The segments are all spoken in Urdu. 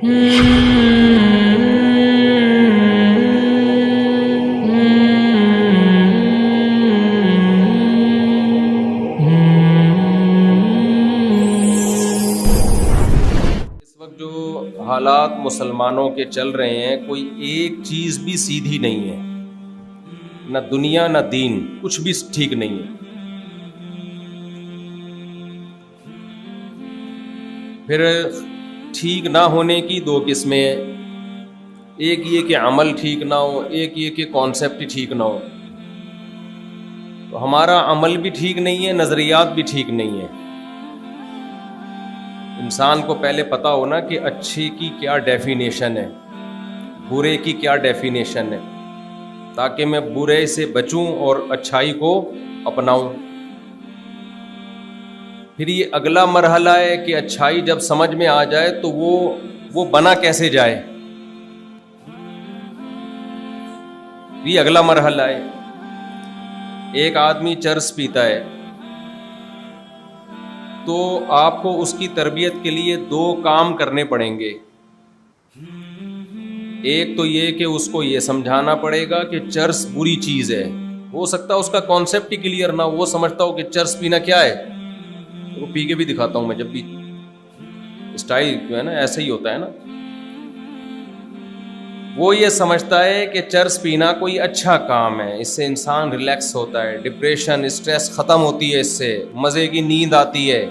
وقت جو حالات مسلمانوں کے چل رہے ہیں، کوئی ایک چیز بھی سیدھی نہیں ہے، نہ دنیا نہ دین، کچھ بھی ٹھیک نہیں ہے۔ پھر ٹھیک نہ ہونے کی دو قسمیں ہیں، ایک یہ کہ عمل ٹھیک نہ ہو، ایک یہ کہ کانسیپٹ ٹھیک نہ ہو۔ تو ہمارا عمل بھی ٹھیک نہیں ہے، نظریات بھی ٹھیک نہیں ہے۔ انسان کو پہلے پتہ ہونا کہ اچھے کی کیا ڈیفینیشن ہے، برے کی کیا ڈیفینیشن ہے، تاکہ میں برے سے بچوں اور اچھائی کو اپناؤں۔ پھر یہ اگلا مرحلہ ہے کہ اچھائی جب سمجھ میں آ جائے تو وہ بنا کیسے جائے، یہ اگلا مرحلہ ہے۔ ایک آدمی چرس پیتا ہے تو آپ کو اس کی تربیت کے لیے دو کام کرنے پڑیں گے۔ ایک تو یہ کہ اس کو یہ سمجھانا پڑے گا کہ چرس بری چیز ہے، ہو سکتا ہے اس کا کانسیپٹ ہی کلیئر نہ ہو، وہ سمجھتا ہو کہ چرس پینا کیا ہے، وہ پی کے بھی دکھاتا ہوں میں، جب بھی اسٹائل جو ہے نا ایسے ہی ہوتا ہے نا، وہ یہ سمجھتا ہے کہ چرس پینا کوئی اچھا کام ہے، اس سے انسان ریلیکس ہوتا ہے، ڈپریشن اسٹریس ختم ہوتی ہے، اس سے مزے کی نیند آتی ہے۔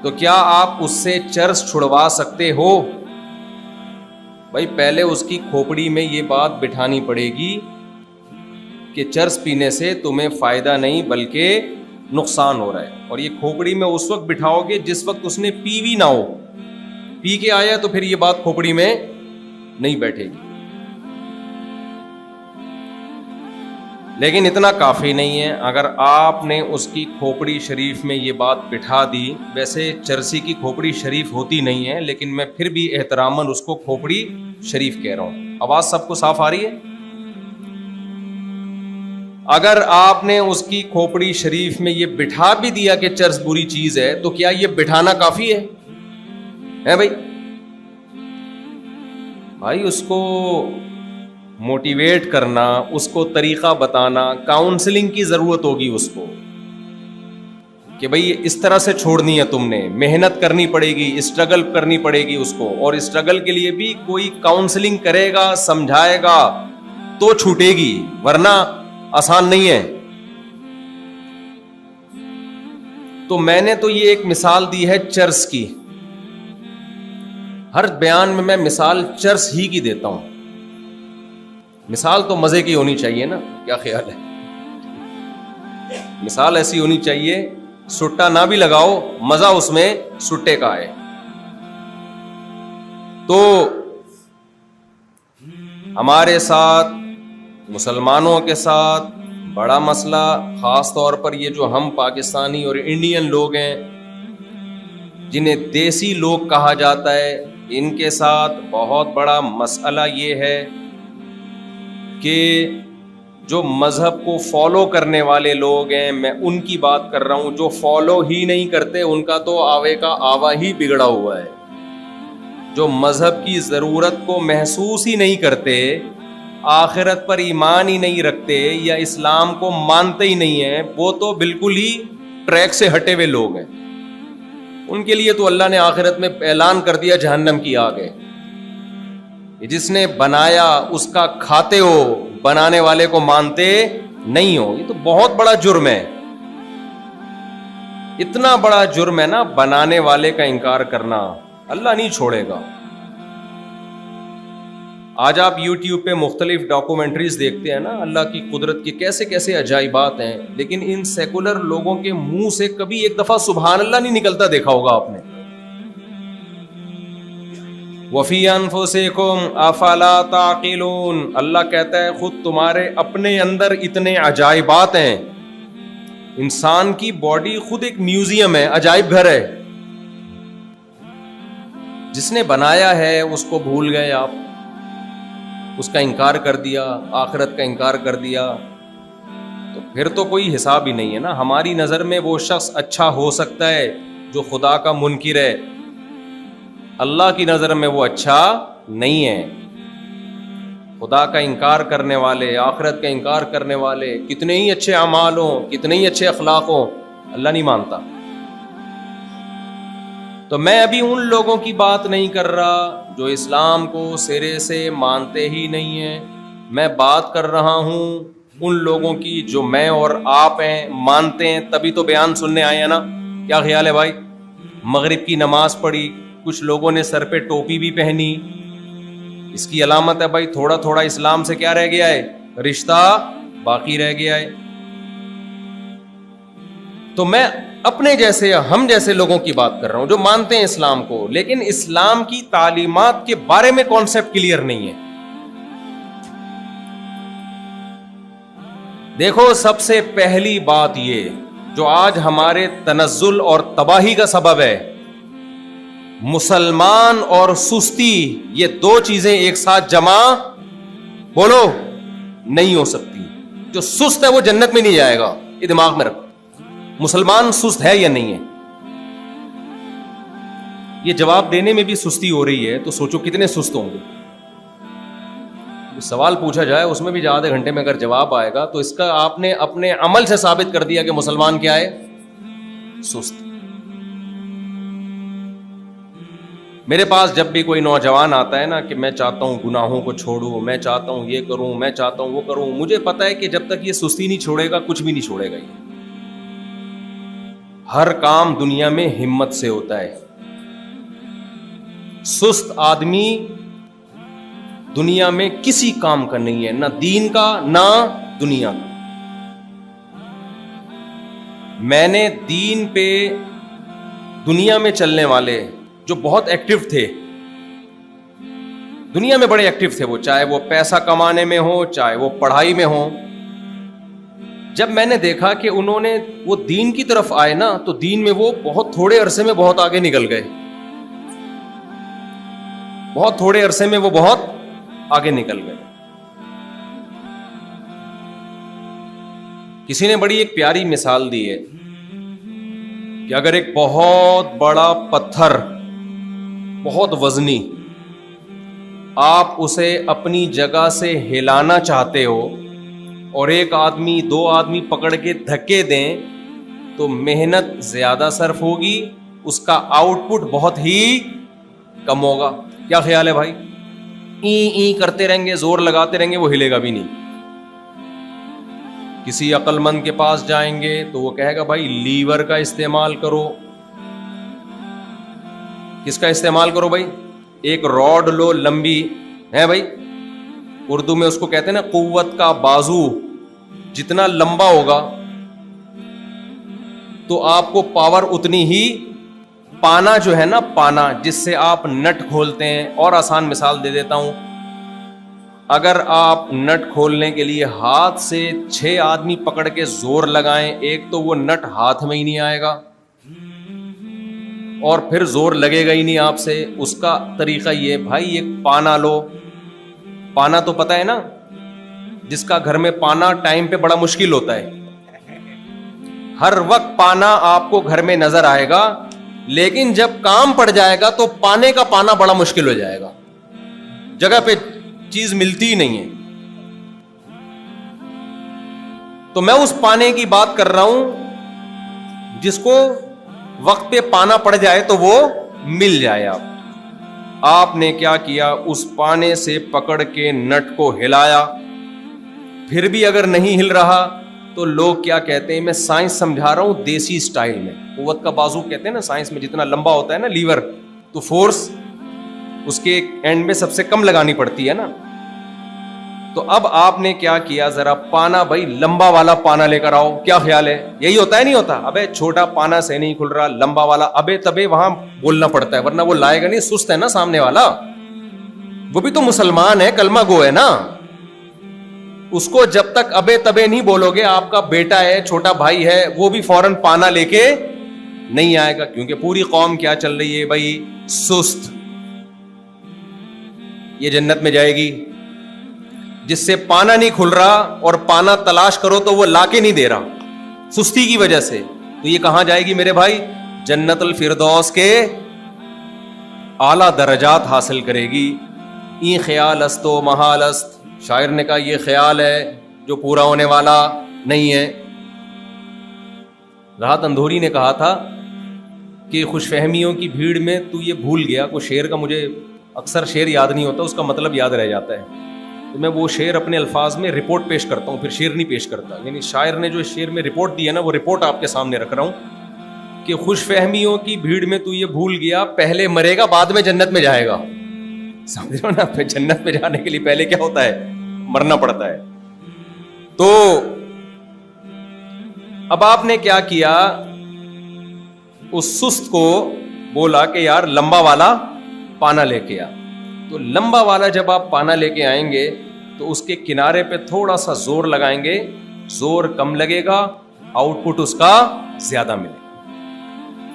تو کیا آپ اس سے چرس چھڑوا سکتے ہو؟ بھائی پہلے اس کی کھوپڑی میں یہ بات بٹھانی پڑے گی کہ چرس پینے سے تمہیں فائدہ نہیں بلکہ نقصان ہو رہا ہے، اور یہ کھوپڑی میں اس وقت بٹھاؤ گے جس وقت اس نے پی بھی نہ ہو۔ پی کے آیا تو پھر یہ بات کھوپڑی میں نہیں بیٹھے گی۔ لیکن اتنا کافی نہیں ہے، اگر آپ نے اس کی کھوپڑی شریف میں یہ بات بٹھا دی، ویسے چرسی کی کھوپڑی شریف ہوتی نہیں ہے، لیکن میں پھر بھی احتراماً اس کو کھوپڑی شریف کہہ رہا ہوں۔ آواز سب کو صاف آ رہی ہے؟ اگر آپ نے اس کی کھوپڑی شریف میں یہ بٹھا بھی دیا کہ چرس بری چیز ہے، تو کیا یہ بٹھانا کافی ہے بھائی اس کو موٹیویٹ کرنا، اس کو طریقہ بتانا، کاؤنسلنگ کی ضرورت ہوگی اس کو کہ بھائی اس طرح سے چھوڑنی ہے، تم نے محنت کرنی پڑے گی، اسٹرگل کرنی پڑے گی اس کو، اور اسٹرگل کے لیے بھی کوئی کاؤنسلنگ کرے گا، سمجھائے گا تو چھوٹے گی، ورنہ آسان نہیں ہے۔ تو میں نے تو یہ ایک مثال دی ہے چرس کی، ہر بیان میں مثال چرس ہی کی دیتا ہوں۔ مثال تو مزے کی ہونی چاہیے نا، کیا خیال ہے؟ مثال ایسی ہونی چاہیے سٹا نہ بھی لگاؤ، مزہ اس میں سٹے کا ہے۔ تو ہمارے ساتھ، مسلمانوں کے ساتھ بڑا مسئلہ، خاص طور پر یہ جو ہم پاکستانی اور انڈین لوگ ہیں جنہیں دیسی لوگ کہا جاتا ہے، ان کے ساتھ بہت بڑا مسئلہ یہ ہے کہ جو مذہب کو فالو کرنے والے لوگ ہیں، میں ان کی بات کر رہا ہوں، جو فالو ہی نہیں کرتے ان کا تو آوے کا آوا ہی بگڑا ہوا ہے۔ جو مذہب کی ضرورت کو محسوس ہی نہیں کرتے، آخرت پر ایمان ہی نہیں رکھتے، یا اسلام کو مانتے ہی نہیں ہیں، وہ تو بالکل ہی ٹریک سے ہٹے ہوئے لوگ ہیں۔ ان کے لیے تو اللہ نے آخرت میں اعلان کر دیا جہنم کی آگ ہے۔ جس نے بنایا اس کا کھاتے ہو، بنانے والے کو مانتے نہیں ہو، یہ تو بہت بڑا جرم ہے۔ اتنا بڑا جرم ہے نا بنانے والے کا انکار کرنا، اللہ نہیں چھوڑے گا۔ آج آپ یوٹیوب پہ مختلف ڈاکومنٹریز دیکھتے ہیں نا، اللہ کی قدرت کی کیسے کیسے عجائبات ہیں، لیکن ان سیکولر لوگوں کے منہ سے کبھی ایک دفعہ سبحان اللہ نہیں نکلتا، دیکھا ہوگا آپ نے۔ وَفِي أَنفُسِكُمْ أَفَلَا تَعْقِلُونَ، اللہ کہتا ہے خود تمہارے اپنے اندر اتنے عجائبات ہیں۔ انسان کی باڈی خود ایک میوزیم ہے، عجائب گھر ہے۔ جس نے بنایا ہے اس کو بھول گئے آپ، اس کا انکار کر دیا، آخرت کا انکار کر دیا، تو پھر تو کوئی حساب ہی نہیں ہے نا۔ ہماری نظر میں وہ شخص اچھا ہو سکتا ہے جو خدا کا منکر ہے، اللہ کی نظر میں وہ اچھا نہیں ہے. خدا کا انکار کرنے والے, آخرت کا انکار کرنے والے, کتنے ہی اچھے اعمال ہوں, کتنے ہی اچھے اخلاق ہوں, اللہ نہیں مانتا. تو میں ابھی ان لوگوں کی بات نہیں کر رہا جو اسلام کو سرے سے مانتے ہی نہیں ہیں. میں بات کر رہا ہوں ان لوگوں کی جو میں اور آپ ہیں, مانتے ہیں, تبھی تو بیان سننے آئے ہیں نا. کیا خیال ہے بھائی؟ مغرب کی نماز پڑھی, کچھ لوگوں نے سر پہ ٹوپی بھی پہنی, اس کی علامت ہے بھائی تھوڑا تھوڑا اسلام سے کیا رہ گیا ہے, رشتہ باقی رہ گیا ہے. تو میں اپنے جیسے, ہم جیسے لوگوں کی بات کر رہا ہوں جو مانتے ہیں اسلام کو, لیکن اسلام کی تعلیمات کے بارے میں کانسیپٹ کلیئر نہیں ہے. دیکھو, سب سے پہلی بات یہ جو آج ہمارے تنزل اور تباہی کا سبب ہے, مسلمان اور سستی, یہ دو چیزیں ایک ساتھ جمع بولو نہیں ہو سکتی. جو سست ہے وہ جنت میں نہیں جائے گا, یہ دماغ میں رکھو. مسلمان سست ہے یا نہیں ہے؟ یہ جواب دینے میں بھی سستی ہو رہی ہے تو سوچو کتنے سست ہوں گے. سوال پوچھا جائے اس میں بھی آدھے گھنٹے میں اگر جواب آئے گا تو اس کا آپ نے اپنے عمل سے ثابت کر دیا کہ مسلمان کیا ہے, سست. میرے پاس جب بھی کوئی نوجوان آتا ہے نا کہ میں چاہتا ہوں گناہوں کو چھوڑوں, میں چاہتا ہوں یہ کروں, میں چاہتا ہوں وہ کروں, مجھے پتا ہے کہ جب تک یہ سستی نہیں چھوڑے گا کچھ بھی نہیں چھوڑے گا. یہ ہر کام دنیا میں ہمت سے ہوتا ہے. سست آدمی دنیا میں کسی کام کا نہیں ہے, نہ دین کا نہ دنیا کا. میں نے دین پہ دنیا میں چلنے والے جو بہت ایکٹیو تھے, دنیا میں بڑے ایکٹیو تھے, وہ چاہے وہ پیسہ کمانے میں ہو چاہے وہ پڑھائی میں ہو, جب میں نے دیکھا کہ انہوں نے وہ دین کی طرف آئے نا تو دین میں وہ بہت تھوڑے عرصے میں بہت آگے نکل گئے. بہت تھوڑے عرصے میں وہ بہت آگے نکل گئے. کسی نے بڑی ایک پیاری مثال دی ہے کہ اگر ایک بہت بڑا پتھر, بہت وزنی, آپ اسے اپنی جگہ سے ہلانا چاہتے ہو اور ایک آدمی دو آدمی پکڑ کے دھکے دیں تو محنت زیادہ صرف ہوگی, اس کا آؤٹ پٹ بہت ہی کم ہوگا. کیا خیال ہے بھائی؟ این کرتے رہیں گے, زور لگاتے رہیں گے, وہ ہلے گا بھی نہیں. کسی عقل مند کے پاس جائیں گے تو وہ کہے گا بھائی لیور کا استعمال کرو. کس کا استعمال کرو بھائی؟ ایک راڈ لو لمبی ہے بھائی, اردو میں اس کو کہتے ہیں نا قوت کا بازو, جتنا لمبا ہوگا تو آپ کو پاور اتنی ہی. پانا جو ہے نا, پانا جس سے آپ نٹ کھولتے ہیں, اور آسان مثال دے دیتا ہوں, اگر آپ نٹ کھولنے کے لیے ہاتھ سے 6 آدمی پکڑ کے زور لگائیں, ایک تو وہ نٹ ہاتھ میں ہی نہیں آئے گا اور پھر زور لگے گا ہی نہیں آپ سے. اس کا طریقہ یہ بھائی, ایک پانا لو. پانا تو پتہ ہے نا, جس کا گھر میں پانا ٹائم پہ بڑا مشکل ہوتا ہے, ہر وقت پانا آپ کو گھر میں نظر آئے گا, لیکن جب کام پڑ جائے گا تو پانے کا پانا بڑا مشکل ہو جائے گا, جگہ پہ چیز ملتی ہی نہیں ہے. تو میں اس پانے کی بات کر رہا ہوں جس کو وقت پہ پانا پڑ جائے تو وہ مل جائے. آپ نے کیا کیا, اس پانے سے پکڑ کے نٹ کو ہلایا, پھر بھی اگر نہیں ہل رہا تو لوگ کیا کہتے ہیں, میں سائنس سمجھا رہا ہوں دیسی سٹائل میں, قوت کا بازو کہتے ہیں نا سائنس میں, جتنا لمبا ہوتا ہے نا لیور تو فورس اس کے اینڈ میں سب سے کم لگانی پڑتی ہے نا. تو اب آپ نے کیا کیا, ذرا پانا بھائی لمبا والا پانا لے کر آؤ. کیا خیال ہے, یہی ہوتا ہے نہیں ہوتا؟ ابے چھوٹا پانا سے نہیں کھل رہا, لمبا والا, ابے تبے وہاں بولنا پڑتا ہے ورنہ وہ لائے گا نہیں, سست ہے نا سامنے والا, وہ بھی تو مسلمان ہے, کلمہ گو ہے نا. اس کو جب تک ابے تبے نہیں بولو گے, آپ کا بیٹا ہے, چھوٹا بھائی ہے, وہ بھی فوراً پانا لے کے نہیں آئے گا, کیونکہ پوری قوم کیا چل رہی ہے بھائی, سست. یہ جنت میں جائے گی جس سے پانا نہیں کھل رہا اور پانا تلاش کرو تو وہ لا کے نہیں دے رہا سستی کی وجہ سے, تو یہ کہاں جائے گی میرے بھائی؟ جنت الفردوس کے اعلیٰ درجات حاصل کرے گی. این خیال است و محال است, شاعر نے کہا یہ خیال ہے جو پورا ہونے والا نہیں ہے. راحت اندھوری نے کہا تھا کہ خوش فہمیوں کی بھیڑ میں تو یہ بھول گیا. کوئی شعر کا مجھے اکثر شعر یاد نہیں ہوتا, اس کا مطلب یاد رہ جاتا ہے, تو میں وہ شعر اپنے الفاظ میں رپورٹ پیش کرتا ہوں, پھر شعر نہیں پیش کرتا. یعنی شاعر نے جو شعر میں رپورٹ دی ہے نا, وہ رپورٹ آپ کے سامنے رکھ رہا ہوں کہ خوش فہمیوں کی بھیڑ میں تو یہ بھول گیا, پہلے مرے گا بعد میں جنت میں جائے گا. سمجھ رہے ہو نا, پھر جنت میں جانے کے لیے پہلے کیا ہوتا ہے, مرنا پڑتا ہے. تو اب آپ نے کیا کیا, اس سست کو بولا کہ یار لمبا والا پانا لے کے آ. تو لمبا والا جب آپ پانا لے کے آئیں گے تو اس کے کنارے پہ تھوڑا سا زور لگائیں گے, زور کم لگے گا, آؤٹ پٹ اس کا زیادہ ملے گا.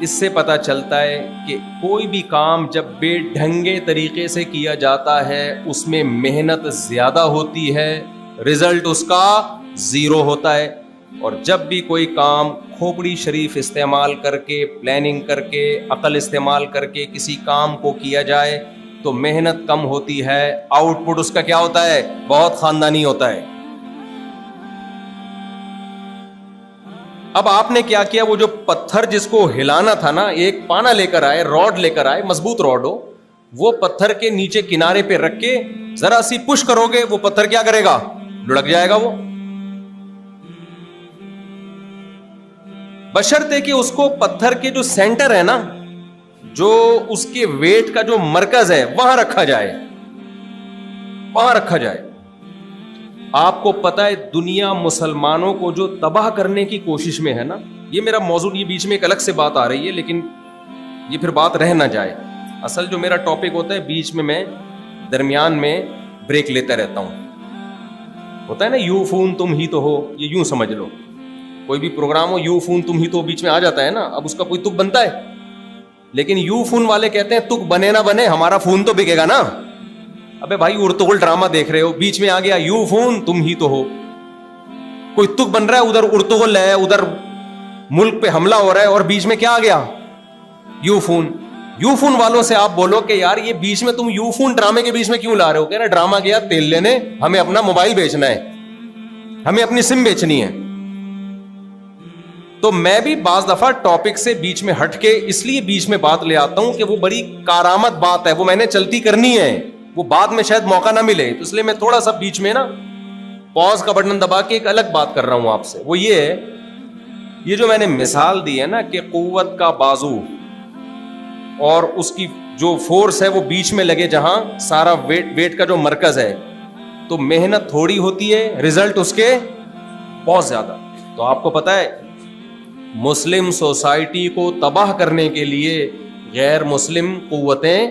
اس سے پتا چلتا ہے کہ کوئی بھی کام جب بے ڈھنگے طریقے سے کیا جاتا ہے اس میں محنت زیادہ ہوتی ہے, رزلٹ اس کا زیرو ہوتا ہے. اور جب بھی کوئی کام کھوپڑی شریف استعمال کر کے, پلاننگ کر کے, عقل استعمال کر کے کسی کام کو کیا جائے تو محنت کم ہوتی ہے, آؤٹ پٹ اس کا کیا ہوتا ہے, بہت خاندانی ہوتا ہے. اب آپ نے کیا کیا, وہ جو پتھر جس کو ہلانا تھا نا, ایک پانا لے کر آئے, راڈ لے کر آئے, مضبوط راڈ ہو, وہ پتھر کے نیچے کنارے پہ رکھ کے ذرا سی پش کرو گے, وہ پتھر کیا کرے گا, لڑک جائے گا. وہ بشرطے کہ اس کو پتھر کے جو سینٹر ہے نا, جو اس کے ویٹ کا جو مرکز ہے وہاں رکھا جائے, وہاں رکھا جائے. آپ کو پتا ہے دنیا مسلمانوں کو جو تباہ کرنے کی کوشش میں ہے نا, یہ میرا موضوع, یہ بیچ میں ایک الگ سے بات آ رہی ہے لیکن یہ پھر بات رہ نہ جائے. اصل جو میرا ٹاپک ہوتا ہے بیچ میں درمیان میں بریک لیتا رہتا ہوں. ہوتا ہے نا یو فون تم ہی تو ہو, یہ یوں سمجھ لو, کوئی بھی پروگرام ہو یو فون تم ہی تو بیچ میں آ جاتا ہے نا. اب اس کا کوئی تک بنتا ہے, لیکن یو فون والے کہتے ہیں تک بنے نہ بنے ہمارا فون تو بکے گا نا. ابے بھائی ارطغرل ڈرامہ دیکھ رہے ہو, بیچ میں آ گیا یو فون تم ہی تو ہو, کوئی تک بن رہا ہے, ادھر ارطغرل ہے, ادھر ملک پہ حملہ ہو رہا ہے, اور بیچ میں کیا آ گیا, یو فون. یو فون والوں سے آپ بولو کہ یار یہ بیچ میں تم یو فون ڈرامے کے بیچ میں کیوں لا رہے ہو, کہہ رہے ڈرامہ گیا تیل لینے, ہمیں اپنا موبائل بیچنا ہے, ہمیں اپنی سم بیچنی ہے. تو میں بھی بعض دفعہ ٹاپک سے بیچ میں ہٹ کے اس لیے بیچ میں بات لے آتا ہوں کہ وہ بڑی کارآمد بات ہے, وہ میں نے چلتی کرنی ہے, وہ بعد میں شاید موقع نہ ملے, تو اس لیے میں تھوڑا سا بیچ میں نا پاز کا بٹن دبا کے ایک الگ بات کر رہا ہوں آپ سے. وہ یہ ہے, یہ جو میں نے مثال دی ہے نا کہ قوت کا بازو اور اس کی جو فورس ہے وہ بیچ میں لگے جہاں سارا ویٹ کا جو مرکز ہے, تو محنت تھوڑی ہوتی ہے, رزلٹ اس کے بہت زیادہ. تو آپ کو پتا ہے مسلم سوسائٹی کو تباہ کرنے کے لیے غیر مسلم قوتیں